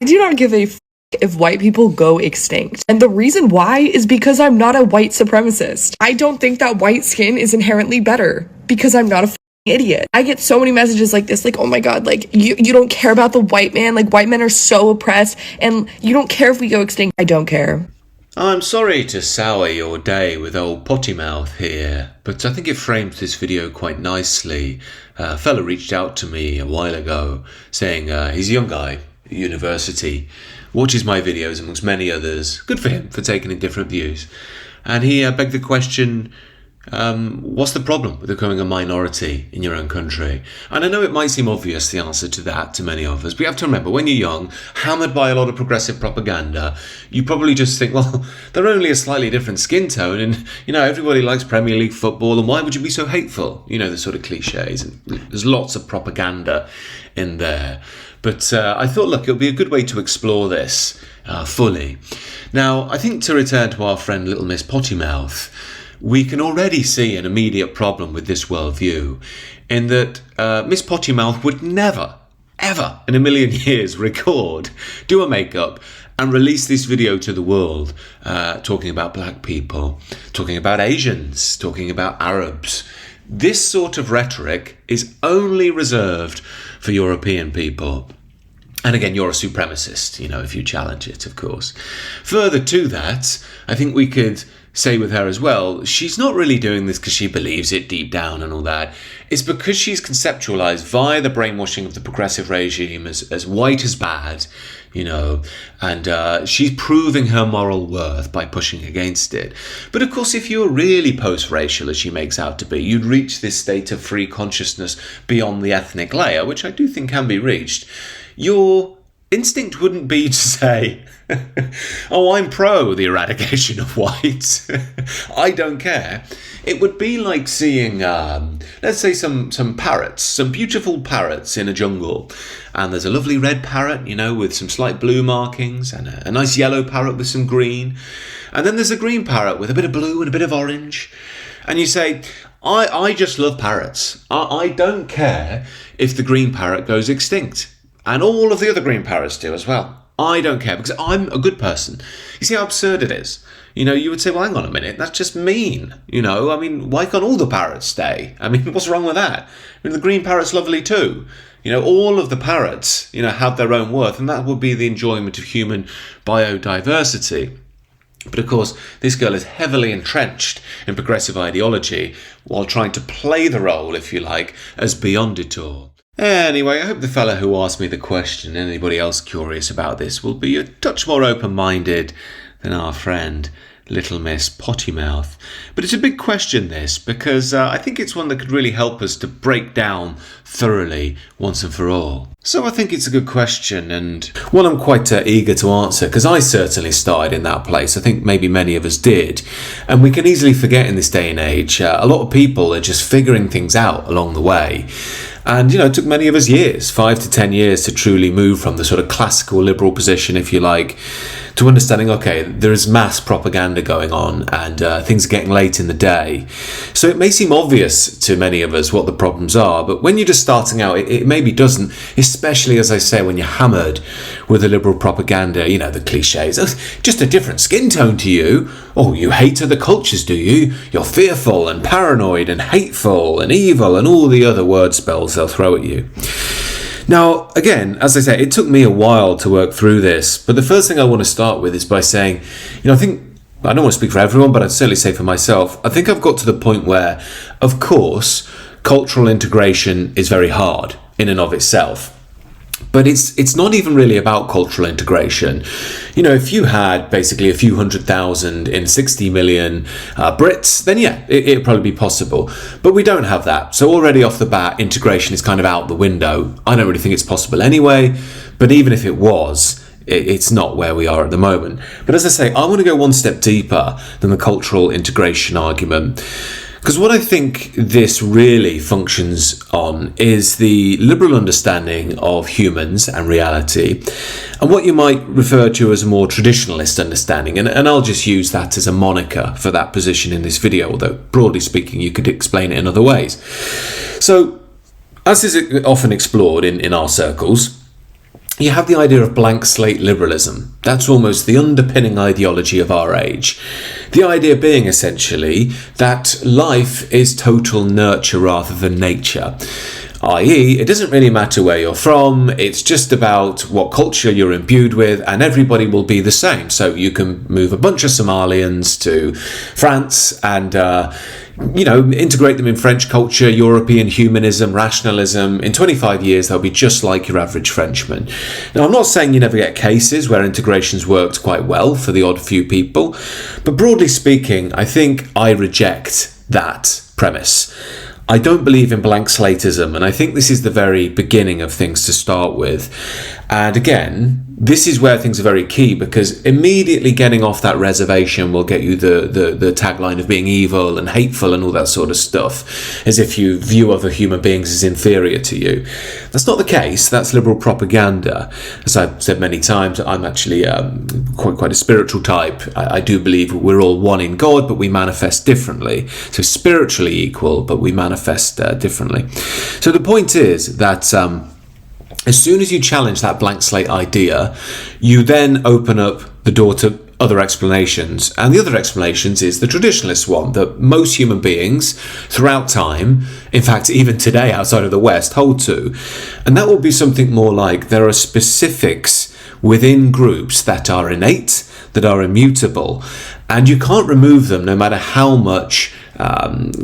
I do not give a if white people go extinct. And the reason why is because I'm not a white supremacist. I don't think that white skin is inherently better because I'm not a idiot. I get so many messages like this, like, oh my god, like, you don't care about the white man, like, white men are so oppressed, and you don't care if we go extinct. I don't care. I'm sorry to sour your day with old potty mouth here, but I think it frames this video quite nicely. A fella reached out to me a while ago saying he's a young guy at university, watches my videos amongst many others. Good for him for taking in different views. And he begged the question, what's the problem with becoming a minority in your own country? And I know it might seem obvious, the answer to that, to many of us, but you have to remember, when you're young, hammered by a lot of progressive propaganda, you probably just think, well, they're only a slightly different skin tone, and, you know, everybody likes Premier League football, and why would you be so hateful? You know, the sort of cliches. And there's lots of propaganda in there. But I thought, look, it'll be a good way to explore this fully. Now, I think to return to our friend Little Miss Pottymouth, we can already see an immediate problem with this worldview in that Miss Pottymouth would never, ever in a million years record, do a makeup and release this video to the world talking about black people, talking about Asians, talking about Arabs. This sort of rhetoric is only reserved for European people. And again, you're a supremacist, you know, if you challenge it, of course. Further to that, I think we could say with her as well, she's not really doing this because she believes it deep down and all that. It's because she's conceptualized via the brainwashing of the progressive regime as white as bad, you know, and she's proving her moral worth by pushing against it. But of course, if you were really post-racial, as she makes out to be, you'd reach this state of free consciousness beyond the ethnic layer, which I do think can be reached. Your instinct wouldn't be to say, oh, I'm pro the eradication of whites. I don't care. It would be like seeing, let's say, some parrots, some beautiful parrots in a jungle. And there's a lovely red parrot, you know, with some slight blue markings, and a nice yellow parrot with some green. And then there's a green parrot with a bit of blue and a bit of orange. And you say, I just love parrots. I don't care if the green parrot goes extinct. And all of the other green parrots do as well. I don't care because I'm a good person. You see how absurd it is? You know, you would say, well, hang on a minute, that's just mean. You know, I mean, why can't all the parrots stay? I mean, what's wrong with that? I mean, the green parrot's lovely too. You know, all of the parrots, you know, have their own worth, and that would be the enjoyment of human biodiversity. But of course, this girl is heavily entrenched in progressive ideology while trying to play the role, if you like, as beyond it all. Anyway, I hope the fella who asked me the question and anybody else curious about this will be a touch more open-minded than our friend Little Miss Pottymouth. But it's a big question, this, because I think it's one that could really help us to break down thoroughly once and for all. So I think it's a good question, and one I'm quite eager to answer, because I certainly started in that place. I think maybe many of us did. And we can easily forget in this day and age, a lot of people are just figuring things out along the way. And, you know, it took many of us years, 5 to 10 years, to truly move from the sort of classical liberal position, if you like, to understanding, okay, there is mass propaganda going on and things are getting late in the day. So it may seem obvious to many of us what the problems are, but when you're just starting out, it maybe doesn't, especially, as I say, when you're hammered with the liberal propaganda, you know, the cliches. Just a different skin tone to you. Oh, you hate other cultures, do you? You're fearful and paranoid and hateful and evil and all the other word spells they'll throw at you. Now, again, as I say, it took me a while to work through this, but the first thing I want to start with is by saying, you know, I don't want to speak for everyone, but I'd certainly say for myself, I think I've got to the point where, of course, cultural integration is very hard in and of itself. But it's not even really about cultural integration. You know, if you had basically a few 100,000 in 60 million Brits, then yeah, it'd probably be possible. But we don't have that. So already off the bat, integration is kind of out the window. I don't really think it's possible anyway. But even if it was, it's not where we are at the moment. But as I say, I want to go one step deeper than the cultural integration argument. Because what I think this really functions on is the liberal understanding of humans and reality, and what you might refer to as a more traditionalist understanding. And I'll just use that as a moniker for that position in this video, although broadly speaking, you could explain it in other ways. So, as is often explored in our circles, you have the idea of blank slate liberalism. That's almost the underpinning ideology of our age. The idea being essentially that life is total nurture rather than nature. I.e., it doesn't really matter where you're from, it's just about what culture you're imbued with, and everybody will be the same. So you can move a bunch of Somalians to France and integrate them in French culture, European humanism, rationalism. In 25 years, they'll be just like your average Frenchman. Now, I'm not saying you never get cases where integration's worked quite well for the odd few people, but broadly speaking, I think I reject that premise. I don't believe in blank slatism, and I think this is the very beginning of things to start with. And again, this is where things are very key, because immediately getting off that reservation will get you the tagline of being evil and hateful and all that sort of stuff, as if you view other human beings as inferior to you. That's not the case. That's liberal propaganda. As I've said many times, I'm actually quite a spiritual type. I do believe we're all one in God, but we manifest differently. So spiritually equal, but we manifest differently. So the point is that as soon as you challenge that blank slate idea, you then open up the door to other explanations. And the other explanations is the traditionalist one, that most human beings throughout time, in fact even today outside of the West, hold to. And that will be something more like there are specifics within groups that are innate, that are immutable, and you can't remove them no matter how much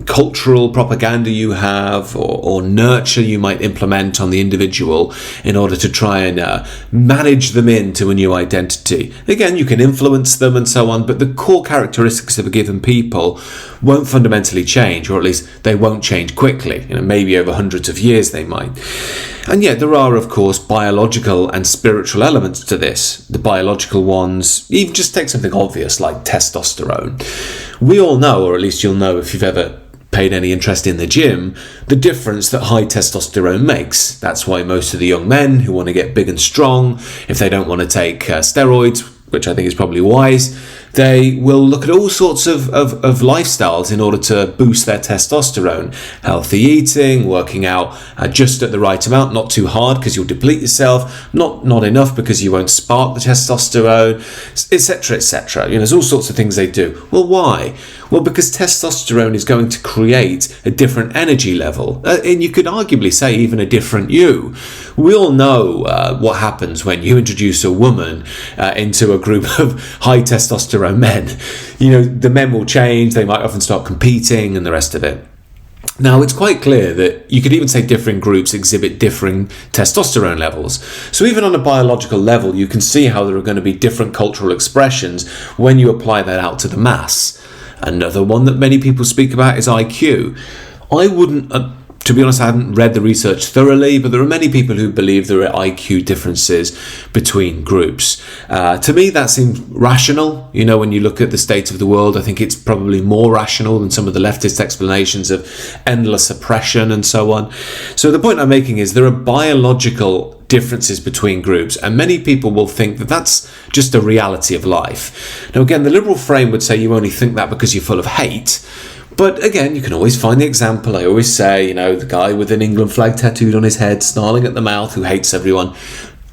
cultural propaganda you have or nurture you might implement on the individual in order to try and manage them into a new identity. Again, you can influence them and so on, but the core characteristics of a given people won't fundamentally change, or at least they won't change quickly. Maybe over hundreds of years they might. And yet there are, of course, biological and spiritual elements to this. The biological ones, even just take something obvious like testosterone. We all know, or at least you'll know if you've ever paid any interest in the gym, the difference that high testosterone makes. That's why most of the young men who want to get big and strong, if they don't want to take steroids, which I think is probably wise, they will look at all sorts of lifestyles in order to boost their testosterone. Healthy eating, working out just at the right amount, not too hard because you'll deplete yourself, not enough because you won't spark the testosterone, etc., etc. There's all sorts of things they do. Well, why? Well, because testosterone is going to create a different energy level, and you could arguably say even a different you. We all know what happens when you introduce a woman into a group of high testosterone men. The men will change, they might often start competing and the rest of it. Now, it's quite clear that you could even say different groups exhibit differing testosterone levels. So even on a biological level, you can see how there are going to be different cultural expressions when you apply that out to the mass. Another one that many people speak about is IQ. I wouldn't, to be honest, I haven't read the research thoroughly, but there are many people who believe there are IQ differences between groups. To me, that seems rational. When you look at the state of the world, I think it's probably more rational than some of the leftist explanations of endless oppression and so on. So the point I'm making is there are biological differences between groups, and many people will think that that's just a reality of life. Now, again, the liberal frame would say you only think that because you're full of hate. But again, you can always find the example. I always say, the guy with an England flag tattooed on his head, snarling at the mouth, who hates everyone.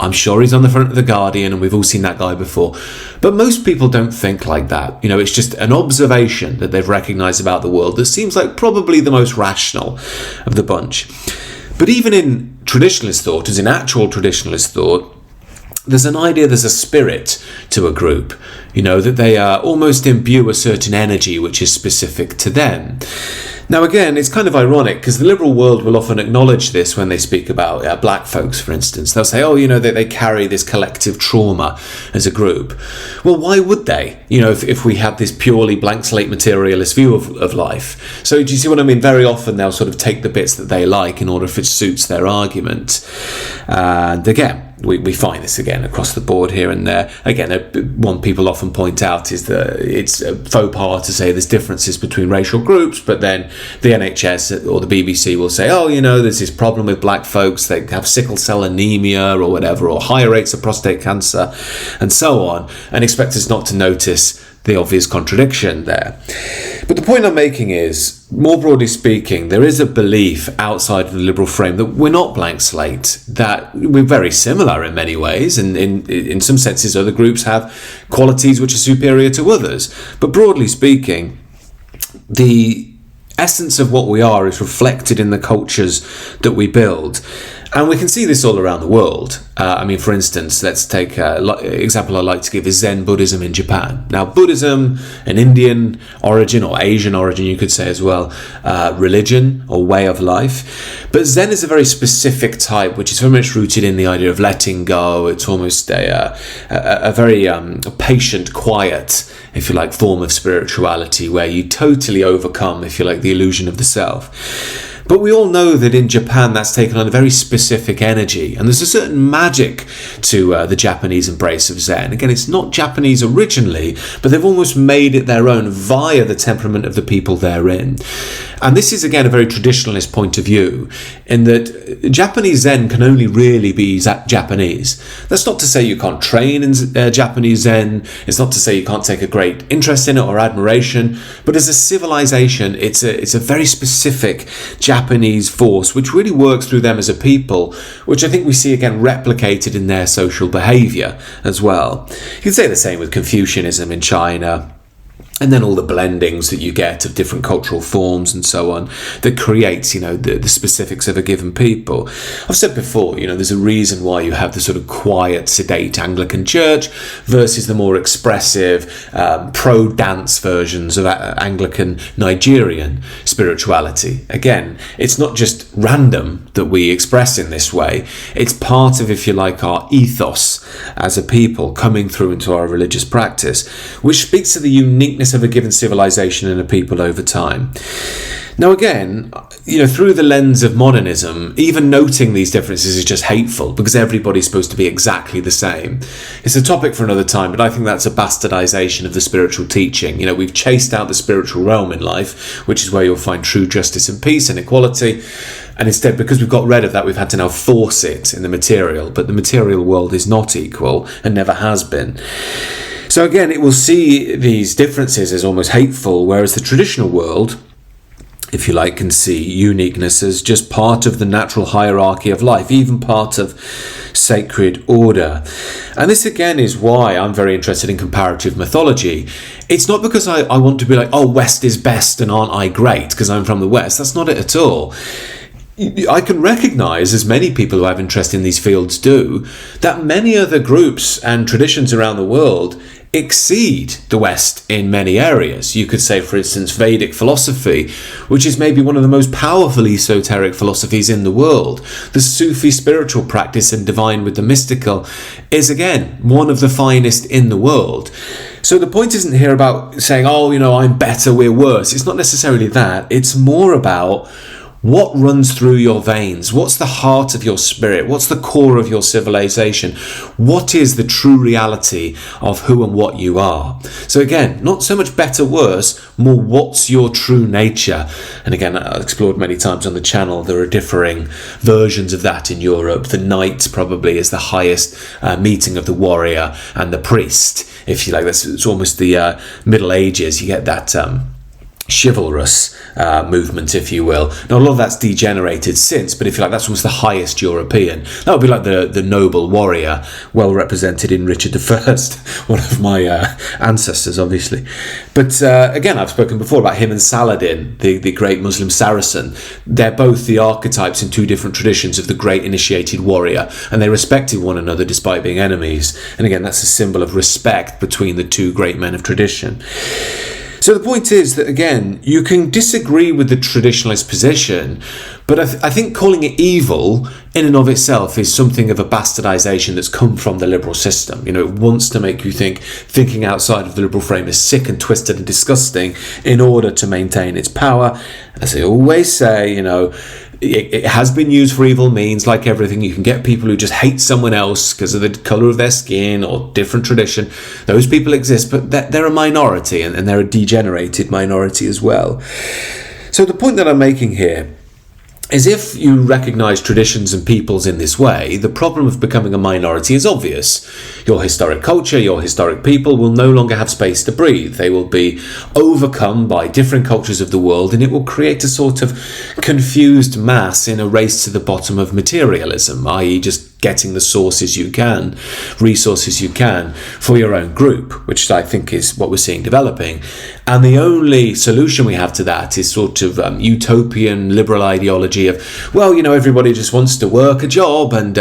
I'm sure he's on the front of The Guardian, and we've all seen that guy before. But most people don't think like that. It's just an observation that they've recognised about the world that seems like probably the most rational of the bunch. But even in traditionalist thought, as in actual traditionalist thought, there's an idea, there's a spirit to a group, that they almost imbue a certain energy which is specific to them. Now, again, it's kind of ironic because the liberal world will often acknowledge this when they speak about black folks, for instance. They'll say, they carry this collective trauma as a group. Well, why would they? If we had this purely blank slate materialist view of life. So do you see what I mean? Very often they'll sort of take the bits that they like in order if it suits their argument. And again, we find this again across the board here and there. Again, one people often point out is that it's a faux pas to say there's differences between racial groups, but then the NHS or the BBC will say, there's this problem with black folks, they have sickle cell anemia or whatever, or higher rates of prostate cancer and so on, and expect us not to notice the obvious contradiction there. But the point I'm making is, more broadly speaking, there is a belief outside of the liberal frame that we're not blank slate, that we're very similar in many ways, and in some senses other groups have qualities which are superior to others. But broadly speaking, the essence of what we are is reflected in the cultures that we build. And we can see this all around the world. For instance, let's take an example I like to give is Zen Buddhism in Japan. Now, Buddhism, an Indian origin or Asian origin, you could say as well, religion or way of life. But Zen is a very specific type, which is very much rooted in the idea of letting go. It's almost a very patient, quiet, if you like, form of spirituality where you totally overcome, if you like, the illusion of the self. But we all know that in Japan that's taken on a very specific energy, and there's a certain magic to the Japanese embrace of Zen. Again, it's not Japanese originally, but they've almost made it their own via the temperament of the people therein. And this is, again, a very traditionalist point of view, in that Japanese Zen can only really be Japanese. That's not to say you can't train in Japanese Zen. It's not to say you can't take a great interest in it or admiration. But as a civilization, it's a very specific Japanese force, which really works through them as a people, which I think we see, again, replicated in their social behavior as well. You can say the same with Confucianism in China. And then all the blendings that you get of different cultural forms and so on that creates, the specifics of a given people. I've said before, there's a reason why you have the sort of quiet, sedate Anglican church versus the more expressive, pro-dance versions of Anglican Nigerian spirituality. Again, it's not just random that we express in this way. It's part of, if you like, our ethos as a people coming through into our religious practice, which speaks to the uniqueness of a given civilization and a people over time. Now again, through the lens of modernism, even noting these differences is just hateful because everybody's supposed to be exactly the same. It's a topic for another time, but I think that's a bastardization of the spiritual teaching. We've chased out the spiritual realm in life, which is where you'll find true justice and peace and equality. And instead, because we've got rid of that, we've had to now force it in the material. But the material world is not equal and never has been. So again, it will see these differences as almost hateful, whereas the traditional world, if you like, can see uniqueness as just part of the natural hierarchy of life, even part of sacred order. And this again is why I'm very interested in comparative mythology. It's not because I want to be like, oh, West is best and aren't I great because I'm from the West. That's not it at all. I can recognise, as many people who have interest in these fields do, that many other groups and traditions around the world exceed the West in many areas. You could say, for instance, Vedic philosophy, which is maybe one of the most powerful esoteric philosophies in the world. The Sufi spiritual practice and divine with the mystical is, again, one of the finest in the world. So the point isn't here about saying, oh, I'm better, we're worse. It's not necessarily that. It's more about what runs through your veins? What's the heart of your spirit? What's the core of your civilization? What is the true reality of who and what you are? So again, not so much better, worse, more what's your true nature? And again, I've explored many times on the channel, there are differing versions of that in Europe. The knight probably is the highest meeting of the warrior and the priest, if you like. It's almost the Middle Ages. You get that chivalrous movement, if you will. Now, a lot of that's degenerated since, but if you like, that's almost the highest European. That would be like the noble warrior, well represented in Richard I, one of my ancestors, obviously. But again, I've spoken before about him and Saladin, the great Muslim Saracen. They're both the archetypes in two different traditions of the great initiated warrior, and they respected one another despite being enemies. And again, that's a symbol of respect between the two great men of tradition. So the point is that, again, you can disagree with the traditionalist position, but I think calling it evil in and of itself is something of a bastardization that's come from the liberal system. It wants to make you think thinking outside of the liberal frame is sick and twisted and disgusting in order to maintain its power. As I always say, it has been used for evil means. Like everything, you can get people who just hate someone else because of the colour of their skin or different tradition. Those people exist, but they're a minority, and they're a degenerated minority as well. So the point that I'm making here is if you recognise traditions and peoples in this way, the problem of becoming a minority is obvious. Your historic culture, your historic people will no longer have space to breathe. They will be overcome by different cultures of the world, and it will create a sort of confused mass in a race to the bottom of materialism, i.e. just getting the resources you can for your own group, which I think is what we're seeing developing. And the only solution we have to that is sort of utopian liberal ideology of, well, everybody just wants to work a job and,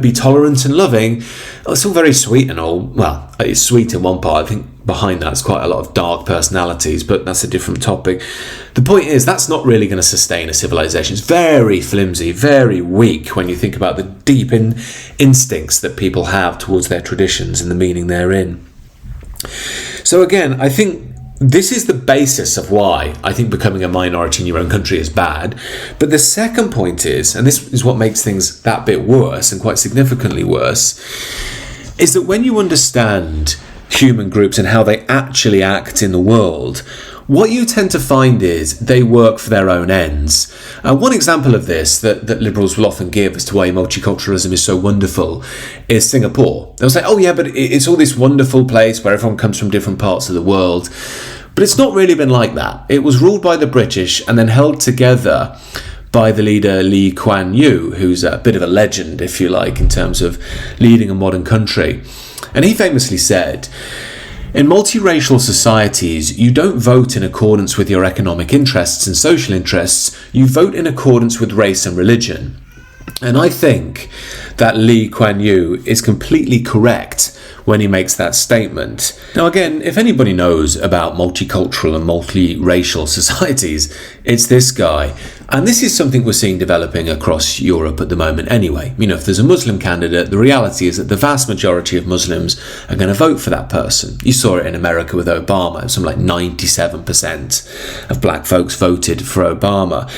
be tolerant and loving. It's all very sweet and all. Well, it's sweet in one part. I think behind that's quite a lot of dark personalities, but that's a different topic. The point is, that's not really going to sustain a civilization. It's very flimsy, very weak when you think about the deep instincts that people have towards their traditions and the meaning they're in. So again, I think this is the basis of why I think becoming a minority in your own country is bad. But the second point is, and this is what makes things that bit worse and quite significantly worse, is that when you understand human groups and how they actually act in the world, what you tend to find is they work for their own ends. One example of this that liberals will often give as to why multiculturalism is so wonderful is Singapore. They'll say, oh yeah, but it's all this wonderful place where everyone comes from different parts of the world. But it's not really been like that. It was ruled by the British and then held together by the leader Lee Kuan Yew, who's a bit of a legend, if you like, in terms of leading a modern country. And he famously said, in multiracial societies, you don't vote in accordance with your economic interests and social interests, you vote in accordance with race and religion. And I think that Lee Kuan Yew is completely correct when he makes that statement. Now again, if anybody knows about multicultural and multiracial societies, it's this guy. And this is something we're seeing developing across Europe at the moment anyway. If there's a Muslim candidate, the reality is that the vast majority of Muslims are going to vote for that person. You saw it in America with Obama. Something like 97% of black folks voted for Obama.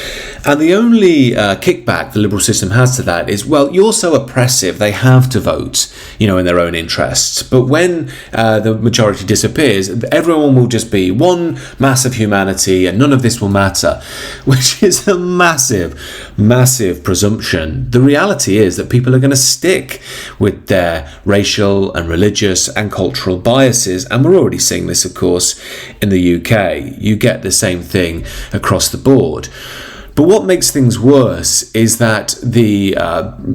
And the only kickback the liberal system has to that is, well, you're so oppressive, they have to vote, in their own interests. But when the majority disappears, everyone will just be one mass of humanity and none of this will matter, which is a massive presumption. The reality is that people are going to stick with their racial and religious and cultural biases, and we're already seeing this, of course, in the UK. You get the same thing across the board. But what makes things worse is that the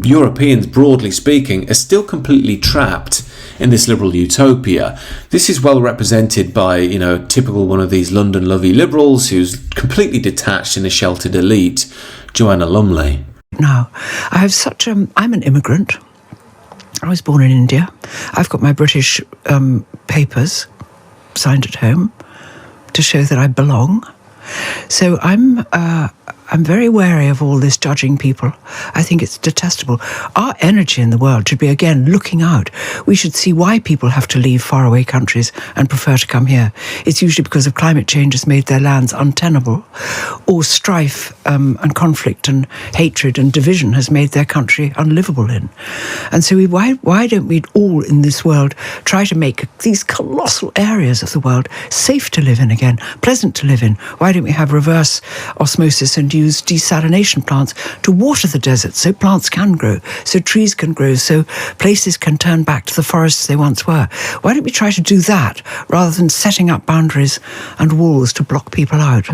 Europeans, broadly speaking, are still completely trapped in this liberal utopia. This is well represented by, typical one of these London lovey liberals who's completely detached in a sheltered elite, Joanna Lumley. Now, I have I'm an immigrant. I was born in India. I've got my British papers signed at home to show that I belong. So I'm very wary of all this judging people. I think it's detestable. Our energy in the world should be, again, looking out. We should see why people have to leave faraway countries and prefer to come here. It's usually because of climate change has made their lands untenable, or strife and conflict and hatred and division has made their country unlivable in. And so why don't we all in this world try to make these colossal areas of the world safe to live in again, pleasant to live in? Why don't we have reverse osmosis and use desalination plants to water the desert so plants can grow, so trees can grow, so places can turn back to the forests they once were? Why don't we try to do that rather than setting up boundaries and walls to block people out?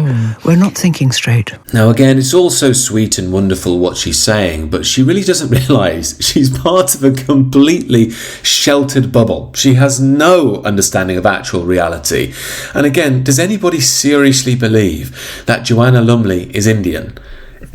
We're not thinking straight. Now again, it's all so sweet and wonderful what she's saying, but she really doesn't realise she's part of a completely sheltered bubble. She has no understanding of actual reality. And again, does anybody seriously believe that Joanna Lumley is Indian?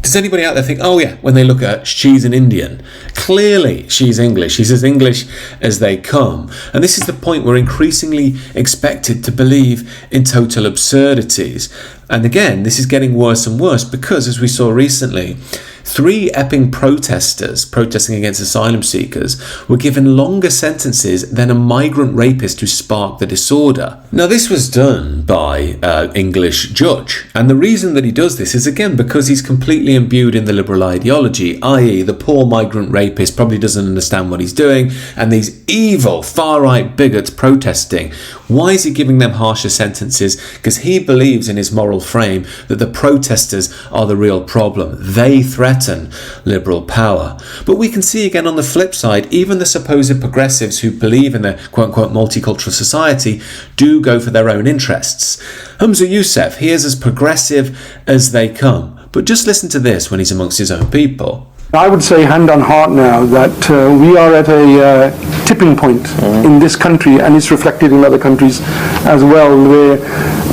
Does anybody out there think, oh yeah, when they look at her, she's an Indian? Clearly she's English. She's as English as they come. And this is the point, we're increasingly expected to believe in total absurdities. And again, this is getting worse and worse because, as we saw recently, 3 Epping protesters protesting against asylum seekers were given longer sentences than a migrant rapist who sparked the disorder. Now, this was done by an English judge, and the reason that he does this is, again, because he's completely imbued in the liberal ideology, i.e. the poor migrant rapist probably doesn't understand what he's doing, and these evil far-right bigots protesting, why is he giving them harsher sentences? Because he believes in his moral frame that the protesters are the real problem. They threaten liberal power. But we can see again on the flip side, even the supposed progressives who believe in the quote-unquote multicultural society do go for their own interests. Humza Yousaf, he is as progressive as they come. But just listen to this when he's amongst his own people. I would say hand on heart now that we are at a tipping point in this country, and it's reflected in other countries as well, where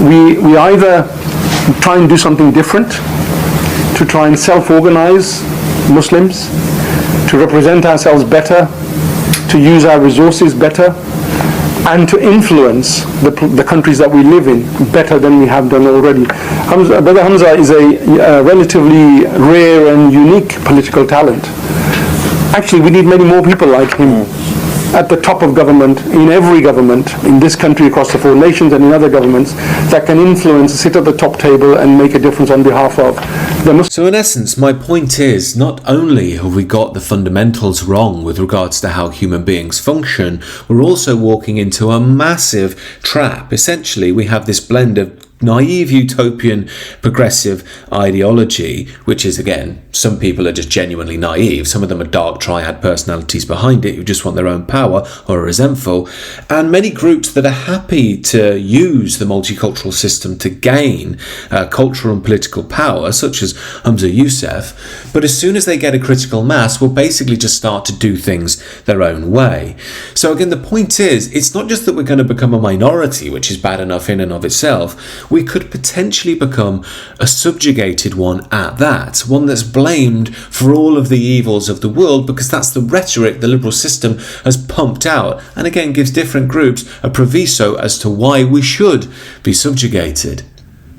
we either try and do something different, to try and self-organize Muslims, to represent ourselves better, to use our resources better, and to influence the countries that we live in better than we have done already. Brother Hamza is a relatively rare and unique political talent. Actually, we need many more people like him at the top of government, in every government, in this country, across the 4 nations, and in other governments, that can influence, sit at the top table and make a difference on behalf of the Muslims. So in essence, my point is, not only have we got the fundamentals wrong with regards to how human beings function, we're also walking into a massive trap. Essentially, we have this blend of naive utopian progressive ideology, which is, again, some people are just genuinely naive, some of them are dark triad personalities behind it who just want their own power or are resentful, and many groups that are happy to use the multicultural system to gain cultural and political power, such as Humza Yousaf, but as soon as they get a critical mass will basically just start to do things their own way. So again, the point is, it's not just that we're going to become a minority, which is bad enough in and of itself. We could potentially become a subjugated one at that, one that's blamed for all of the evils of the world, because that's the rhetoric the liberal system has pumped out, and again gives different groups a proviso as to why we should be subjugated.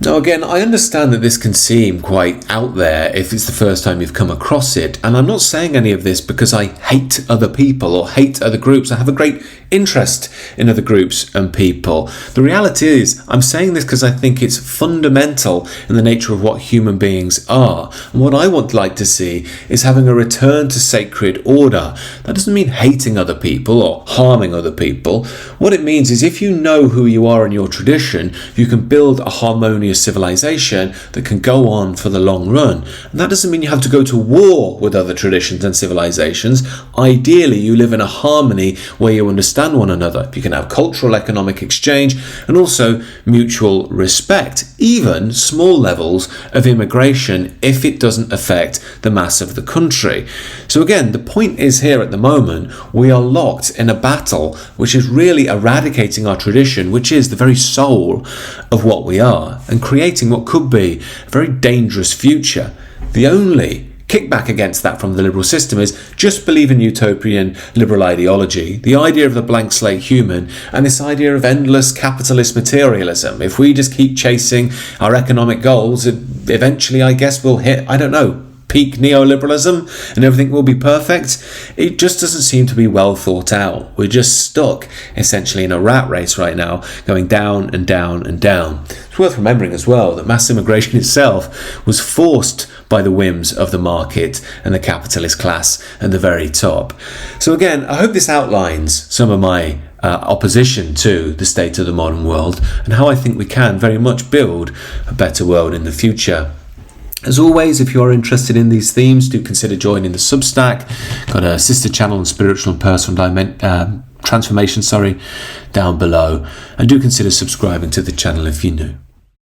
Now again, I understand that this can seem quite out there if it's the first time you've come across it, and I'm not saying any of this because I hate other people or hate other groups. I have a great interest in other groups and people. The reality is, I'm saying this because I think it's fundamental in the nature of what human beings are. And what I would like to see is having a return to sacred order. That doesn't mean hating other people or harming other people. What it means is, if you know who you are in your tradition, you can build a harmonious civilization that can go on for the long run. And that doesn't mean you have to go to war with other traditions and civilizations. Ideally, you live in a harmony where you understand one another. You can have cultural, economic exchange, and also mutual respect, even small levels of immigration if it doesn't affect the mass of the country. So again, the point is, here at the moment, we are locked in a battle which is really eradicating our tradition, which is the very soul of what we are, and creating what could be a very dangerous future. The only kickback against that from the liberal system is just believe in utopian liberal ideology, the idea of the blank slate human, and this idea of endless capitalist materialism. If we just keep chasing our economic goals, eventually, I guess, we'll hit, I don't know, peak neoliberalism and everything will be perfect. It just doesn't seem to be well thought out. We're just stuck essentially in a rat race right now, going down and down and down. It's worth remembering as well that mass immigration itself was forced by the whims of the market and the capitalist class at the very top. So again, I hope this outlines some of my opposition to the state of the modern world and how I think we can very much build a better world in the future. As always, if you are interested in these themes, do consider joining the Substack. Got a sister channel on spiritual and personal transformation, down below. And do consider subscribing to the channel if you're new.